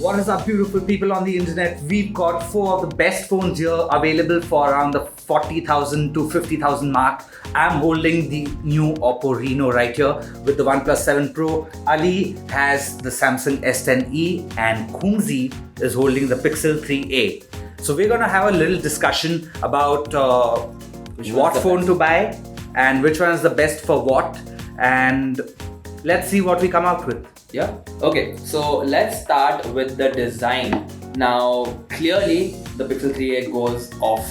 What is up, beautiful people on the internet? We've got 4 of the best phones here available for around the 40,000 to 50,000 mark. I'm holding the new Oppo Reno right here with the OnePlus 7 Pro. Ali has the Samsung S10e and Kungzi is holding the Pixel 3a. So we're gonna have a little discussion about what phone to buy and which one is the best for what, and let's see what we come out with. Yeah. Okay. So let's start with the design. Now, clearly, the Pixel 3a goes off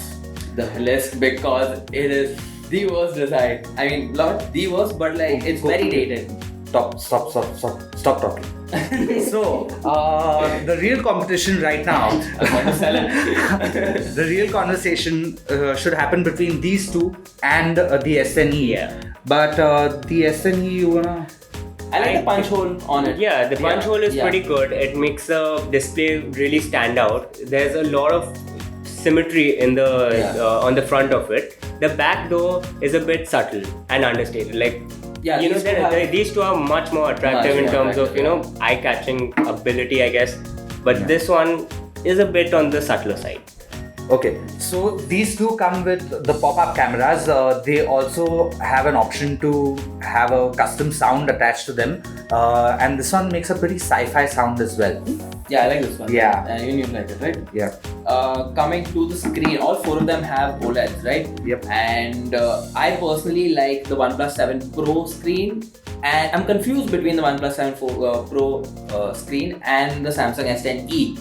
the list because it is the worst design. I mean, not the worst, but like it's very dated. Stop talking. So, the real competition right now, I'm going to sell it. the real conversation should happen between these two and the S10e. Yeah. But the S10e, you wanna? I like the punch hole on it. Yeah, the punch hole is pretty good. It makes the display really stand out. There's a lot of symmetry in the on the front of it. The back though is a bit subtle and understated. Like these two are much more attractive in terms of eye-catching ability, I guess. But this one is a bit on the subtler side. Okay, so these two come with the pop-up cameras. They also have an option to have a custom sound attached to them, and this one makes a pretty sci-fi sound as well. Yeah, I like this one. Yeah, and you like it, right? Yeah. Coming to the screen, all 4 of them have OLEDs, right? Yep. And I personally like the OnePlus 7 Pro screen, and I'm confused between the OnePlus 7 Pro screen and the Samsung S10e.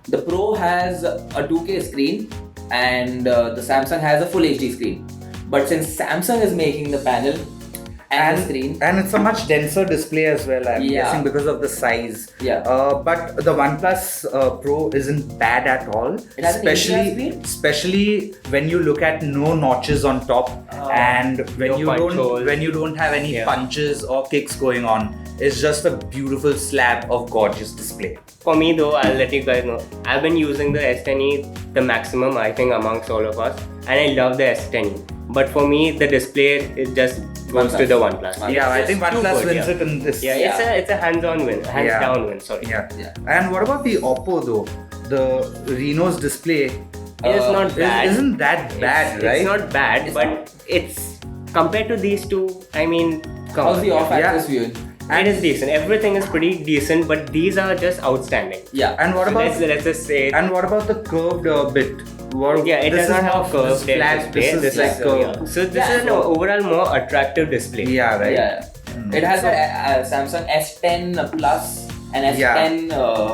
The Pro has a 2K screen and the Samsung has a full HD screen. But since Samsung is making the panel and the screen, and it's a much denser display as well, I'm guessing because of the size. Yeah. But the OnePlus Pro isn't bad at all. It has especially when you look at no notches on top and when you don't have any punches or kicks going on. It's just a beautiful slab of gorgeous display. For me though, I'll let you guys know, I've been using the S10e the maximum, I think, amongst all of us, and I love the S10e. But for me, the display, it just goes to the OnePlus. Yeah, I think OnePlus wins it in this. Yeah, it's a hands-on win, hands-down win. Sorry. Yeah. And what about the Oppo though? The Reno's display is not bad. Isn't that bad, right? It's not bad, but it's compared to these two. I mean, how's the off-axis view? It is decent. Everything is pretty decent, but these are just outstanding. Yeah. And what about let's just say? And what about the curved bit? It does not have curved flat. This is like curved. So this is an overall more attractive display. Yeah, right. Yeah. It has a Samsung S10 Plus and S10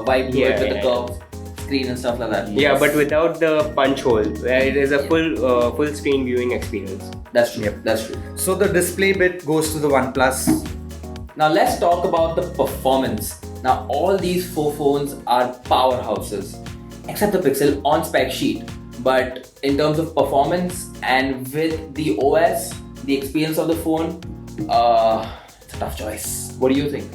vibe to it with the curved screen and stuff like that. Yeah, but without the punch hole, where it is a full screen viewing experience. That's true. That's true. So the display bit goes to the OnePlus. Now let's talk about the performance. Now all these 4 phones are powerhouses, except the Pixel on spec sheet. But in terms of performance and with the OS, the experience of the phone, it's a tough choice. What do you think?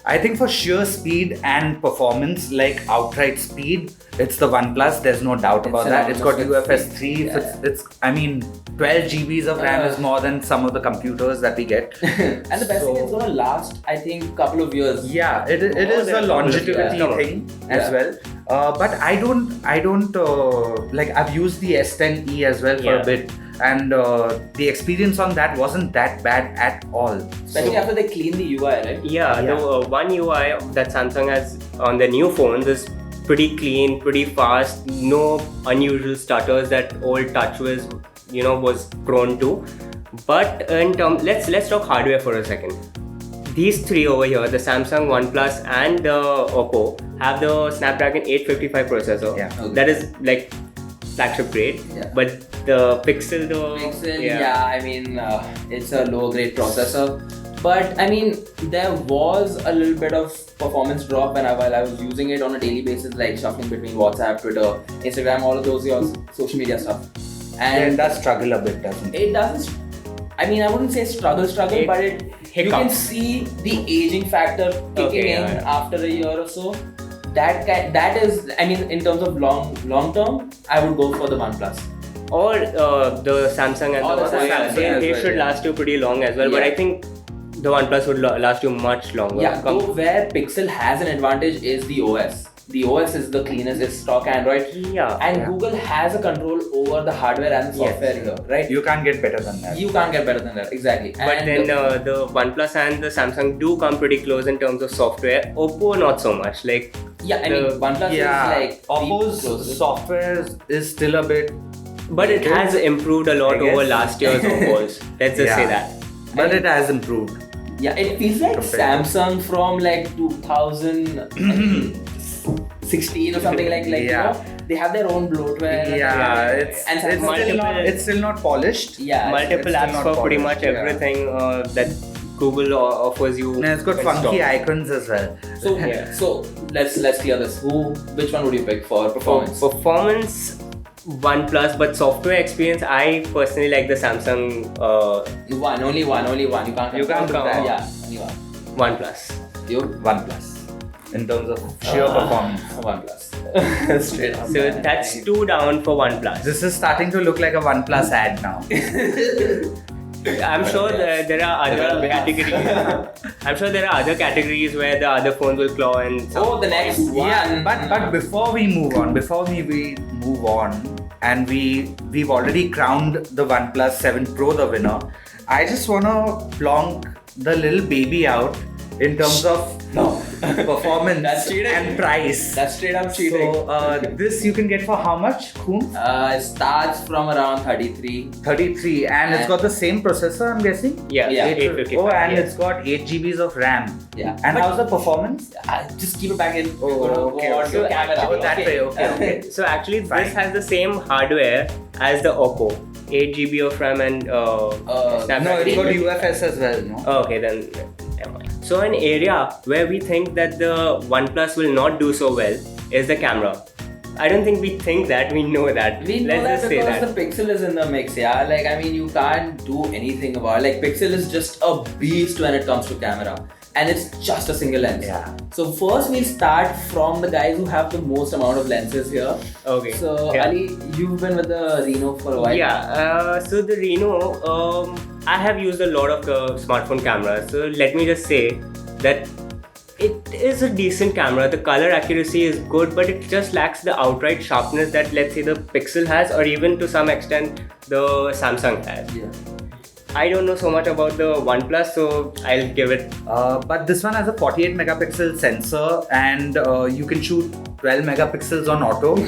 I think for sheer speed and performance, like outright speed, it's the OnePlus. There's no doubt about that. It's got UFS 3. It's 12 GBs of RAM is more than some of the computers that we get. And the best thing, it's gonna last, I think, couple of years. Yeah, it is a longevity thing as well. But I don't like, I've used the S10e as well for a bit, and the experience on that wasn't that bad at all. Especially after they clean the UI, right? Yeah. The one UI that Samsung has on the new phones is pretty clean, pretty fast, no unusual stutters that old TouchWiz was prone to. But in let's talk hardware for a second. These 3 over here, the Samsung, OnePlus and the Oppo, have the Snapdragon 855 processor. Yeah. Okay. That is like flagship grade. Yeah. But the Pixel though... I mean, it's a low grade processor. But I mean, there was a little bit of performance drop while I was using it on a daily basis, like shuffling between WhatsApp, Twitter, Instagram, all of those social media stuff. And it does struggle a bit, doesn't it? It doesn't. I mean, I wouldn't say struggle, but you can see the aging factor kicking in after a year or so. That is, I mean, in terms of long term, I would go for the OnePlus. Or the Samsung and the Samsung they should last you pretty long as well. But I think the OnePlus would last you much longer. Yeah, though where Pixel has an advantage is the OS. the OS is the cleanest, it's stock Android. And Google has a control over the hardware and the software here, right? You can't get better than that. You can't get better than that, exactly. But then the OnePlus and the Samsung do come pretty close in terms of software. Oppo not so much. Like OnePlus is like Oppo's software is still a bit, but it has improved a lot over last year's Oppo's. Let's just say that. But it has improved. Yeah, it feels like Samsung from like 2016 or something like you know, they have their own bloatware. It's still not polished. Multiple apps for pretty much everything that Google offers you. And it's got funky icons as well. So let's clear this. Which one would you pick for performance? Performance, OnePlus, but software experience, I personally like the Samsung. Only one. You can't count that. Yeah, only one. OnePlus. You? OnePlus. In terms of sheer performance. OnePlus. Straight up. So that's 2 down for OnePlus. This is starting to look like a OnePlus ad now. I'm sure there are other categories. I'm sure there are other categories where the other phones will claw and. The next one. Yeah, but before we move on, and we've already crowned the OnePlus 7 Pro the winner. I just wanna plonk the little baby out in terms of performance and price. That's straight up cheating. So this you can get for how much, Khoon? It starts from around 33. 33, and it's got the same processor, I'm guessing? Yeah. 855. And it's got 8 GBs of RAM. Yeah. And how's the performance? Just keep it back in. Okay. So actually this has the same hardware as the Oppo. 8 GB of RAM and no, it's got UFS as well, no? Okay, then never mind. So an area where we think that the OnePlus will not do so well is the camera. I don't think we think that, we know that. We know that because the Pixel is in the mix, Like, I mean, you can't do anything about it. Like, Pixel is just a beast when it comes to camera. And it's just a single lens. So first we'll start from the guys who have the most amount of lenses here. Okay. So Ali, you've been with the Reno for a while. So the Reno, I have used a lot of smartphone cameras. So let me just say that it is a decent camera. The color accuracy is good, but it just lacks the outright sharpness that, let's say, the Pixel has, or even to some extent the Samsung has. I don't know so much about the OnePlus, so I'll give it. But this one has a 48 megapixel sensor, and you can shoot 12 megapixels on auto.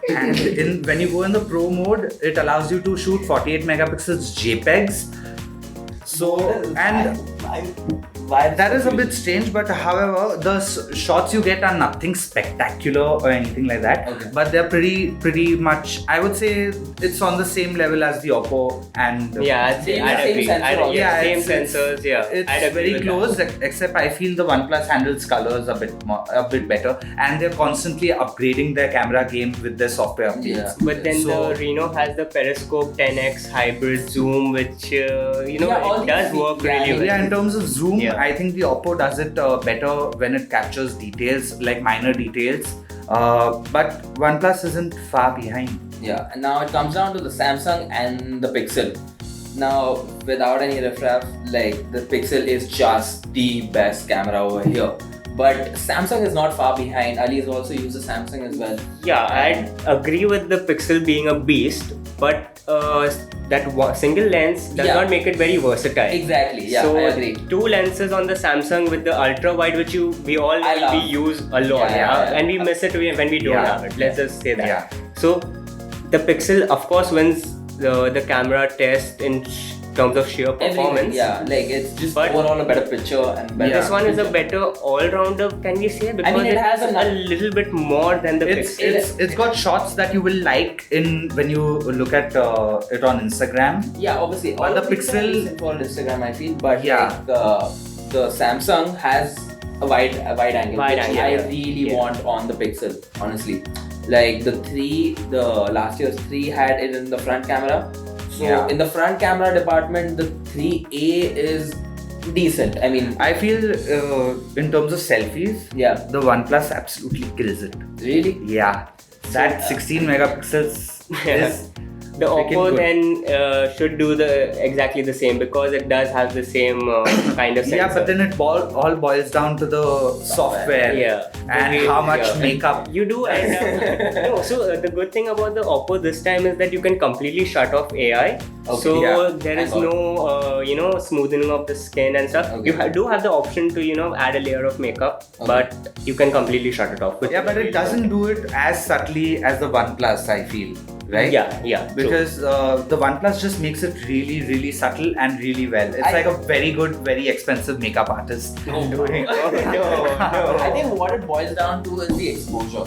And when you go in the Pro mode, it allows you to shoot 48 megapixels JPEGs. So that is a bit strange, but however, the shots you get are nothing spectacular or anything like that. But they're pretty much, I would say it's on the same level as the Oppo and I'd agree. Same sensors. It's very close, except I feel the OnePlus handles colors a bit better, and they're constantly upgrading their camera game with their software updates. But then the Reno has the periscope 10x hybrid zoom, which it does work really well. In terms of zoom, I think the Oppo does it better when it captures details, like minor details. But OnePlus isn't far behind. And now it comes down to the Samsung and the Pixel. Now, without any riffraff, like, the Pixel is just the best camera over here. But Samsung is not far behind. Ali has also used the Samsung as well. I'd agree with the Pixel being a beast, but that single lens does not make it very versatile. Exactly, so I agree. 2 lenses on the Samsung with the ultra wide, which we all use a lot, and we miss it when we don't have it. Let's just say that. So the Pixel, of course, wins the camera test in terms of sheer performance. It's just overall a better picture and better. This one is a better all-rounder, can we say? Because it has a little bit more than the Pixel. It's got shots that you will like when you look at it on Instagram. Obviously. But the Pixel for Instagram, I feel. But the Samsung has a wide angle, which I really want on the Pixel, honestly. Like the last year's 3 had it in the front camera. So in the front camera department, the 3A is decent. I mean, I feel in terms of selfies, the OnePlus absolutely kills it. Really? That 16 megapixels is The freaking Oppo good. then should do exactly the same because it does have the same kind of sensor. Yeah, but then it all boils down to the software Yeah. and Okay, how much yeah. makeup. You do end up. No, so the good thing about the Oppo this time is that you can completely shut off AI. Okay, So yeah. there is I got no, smoothing of the skin and stuff. Okay. You do have the option to, add a layer of makeup, Okay. but you can completely shut it off. which Yeah, is but really it doesn't do it as subtly as the OnePlus, I feel, right? Yeah. True. Because the OnePlus just makes it really, really subtle and really well. It's like a very good, very expensive makeup artist doing. Oh, no. I think what it boils down to is the exposure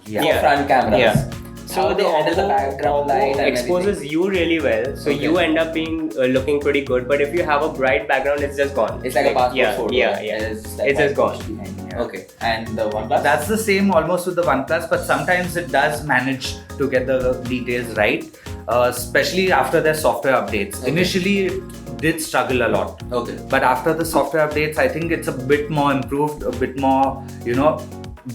Yeah. for front cameras. Yeah. How they handle the background light and exposes you really well, so Okay. you end up being looking pretty good. But if you have a bright background, it's just gone. It's like a passport yeah, photo. Yeah. It's just gone. Yeah. Okay. And the OnePlus? That's the same almost with the OnePlus, but sometimes it does manage to get the details right, especially after their software updates. Okay. Initially, it did struggle a lot, Okay. but after the software updates, I think it's a bit more improved, a bit more,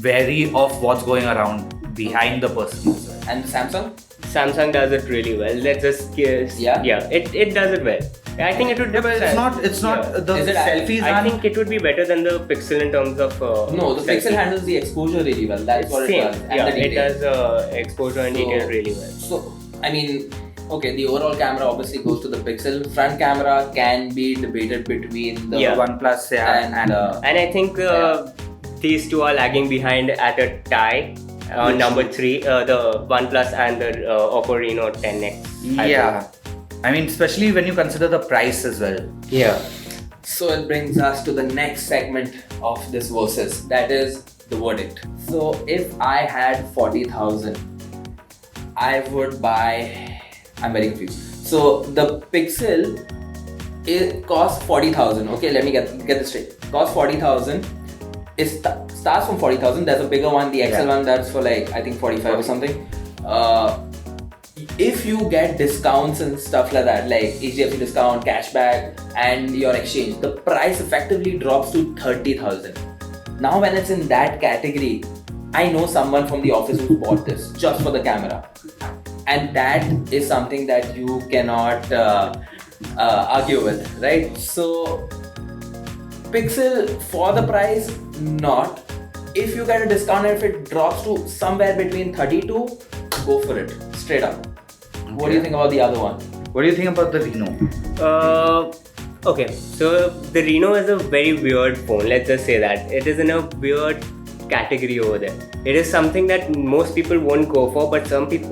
wary of what's going around behind the person. And Samsung? Samsung does it really well. Let's just guess. Yeah? Yeah, it does it well. I think it would. Yeah, but it's not Yeah. the Is it- selfies. I aren't- think it would be better than the Pixel in terms of. No, the Pixel selfie. handles the exposure really well. That's what Same. it does. And Yeah, the it detail. does exposure and So- detail really well. So, I mean, okay, the overall camera obviously goes to the Pixel. Front camera can be debated between the Yeah. OnePlus and And I think these two are lagging behind at a tie. Which Number two? 3, the OnePlus and the Oppo Reno 10x. yeah. I mean, especially when you consider the price as well. Yeah. So it brings us to the next segment of this versus, that is the verdict. So if I had 40,000, I would buy. I'm very confused. So the Pixel, it costs 40,000. Okay, let me get this straight. Costs 40,000. It starts from 40,000. There's a bigger one, the XL Yeah. one, that's for like I think 45 or something. If you get discounts and stuff like that, like HDFC discount, cashback, and your exchange, the price effectively drops to 30,000. Now, when it's in that category, I know someone from the office who bought this just for the camera, and that is something that you cannot argue with, right? So, Pixel for the price, not. If you get a discount, if it drops to somewhere between 32, go for it, straight up. What do you think about the other one? What do you think about the Reno? Okay, so the Reno is a very weird phone. Let's just say that it is in a weird category over there. It is something that most people won't go for, but some people,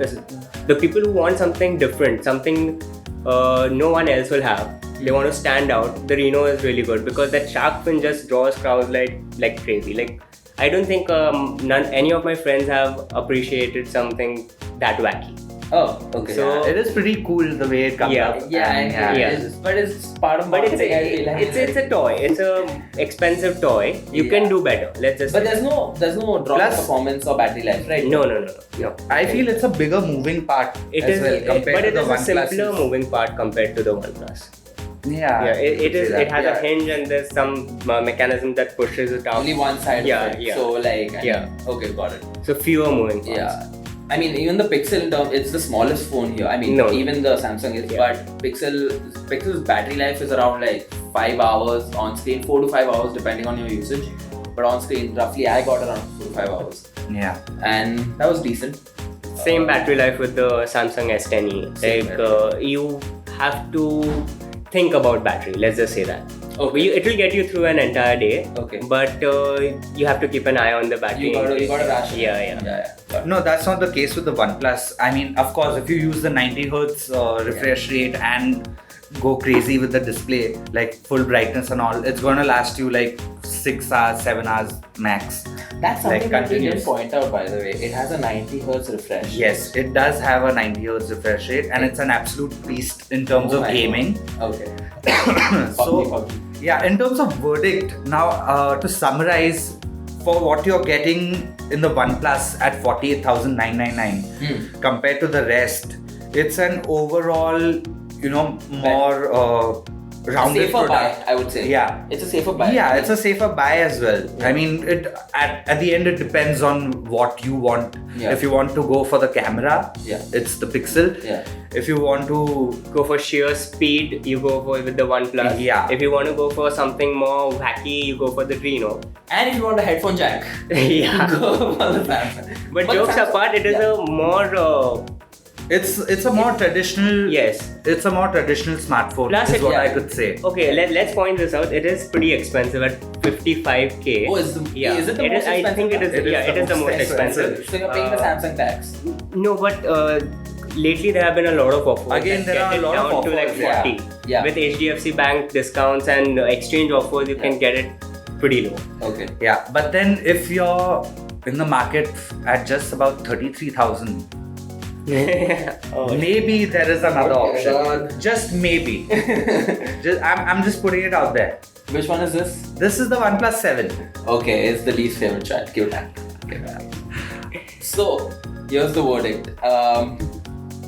the people who want something different, something no one else will have. They want to stand out. The Reno is really good because that shark fin just draws crowds like crazy. Like I don't think any of my friends have appreciated something that wacky. Oh, okay. So- It is pretty cool the way it comes Yeah. up. yeah, And but it's part of But it's marketing, I feel like. it's a toy. It's a expensive toy. You Yeah. can do better. Let's just. But say. there's no drop in Plus- performance or battery life, right? No. I feel it's a bigger moving part It as is, well compared but to it the is a OnePlus. simpler moving part compared to the OnePlus. Yeah, Yeah, it you could is. say It that. has Yeah. a hinge and there's some mechanism that pushes it out. Only one side Yeah, of it. yeah. So like, Yeah. Okay, got it. So fewer moving parts. Yeah. I mean, even the Pixel in terms, it's the smallest phone here. I mean, No. even the Samsung is, Yeah. but Pixel's battery life is around like 5 hours on screen, 4 to 5 hours depending on your usage. But on screen, roughly, I got around 4 to 5 hours, Yeah. and that was decent. Same battery life with the Samsung S10e. Same Like you have to think about battery. Let's just say that. Okay. It will get you through an entire day. Okay. But you have to keep an eye on the battery. You got a ration. Yeah. Got it. No, that's not the case with the OnePlus. I mean, of course, if you use the 90 hertz refresh rate and go crazy with the display, like full brightness and all, it's gonna last you like 6 hours, 7 hours max. That's something Like, that we didn't continuous. point out, by the way. It has a 90 hertz refresh. Yes, it does have a 90 hertz refresh rate, and it's an absolute beast in terms Oh of my gaming. Okay. So, PUBG. yeah, in terms of verdict, now to summarize, for what you're getting in the OnePlus at 48,999 compared to the rest, it's an overall, more rounded safer product. buy, I would say. Yeah. It's a safer buy. Yeah, it's a safer buy as well. I mean, at the end it depends on what you want. Yeah. If you want to go for the camera, Yeah. it's the Pixel. Yeah. If you want to Go for sheer speed, you go for with the OnePlus. Yeah. If you want to go for something more wacky, you go for the Reno. And if you want a headphone jack, Yeah. go for the Samsung. But the jokes Samsung- apart, it is yeah. a more it's a more traditional. yes. It's a more traditional smartphone. Plus is it- what yeah. I could say. Okay, let's point this out. It is pretty expensive at 55K. Oh, is Yeah. it the It most is- I expensive think it one? is. It is the most expensive. So you're paying the Samsung tax. No, but lately there have been a lot of offers. Again, that there are get a it lot of down to like offers, yeah. 40. Yeah. With HDFC Bank discounts and exchange offers, you can get it pretty low. Okay. Yeah, but then if you're in the market at just about 33,000, Oh, maybe there is another Oh my option. God. Just maybe. I'm just putting it out there. Which one is this? This is the OnePlus 7. Okay, it's the least favorite child. Give it back. Give it back. So, here's the verdict.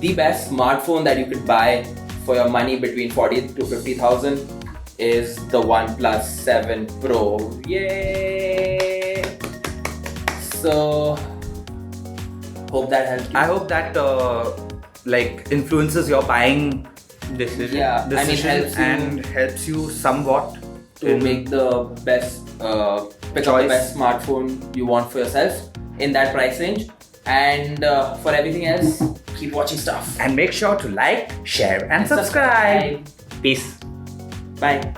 The best smartphone that you could buy for your money between 40 to 50,000 is the OnePlus 7 Pro. Yay! So, hope that helped you. I hope that influences your buying decision. Yeah, decision helps you and helps you somewhat to make the best, pick up the Choice. best smartphone you want for yourself in that price range. And for everything else, keep watching stuff. And make sure to like, share, and subscribe. Peace. Bye.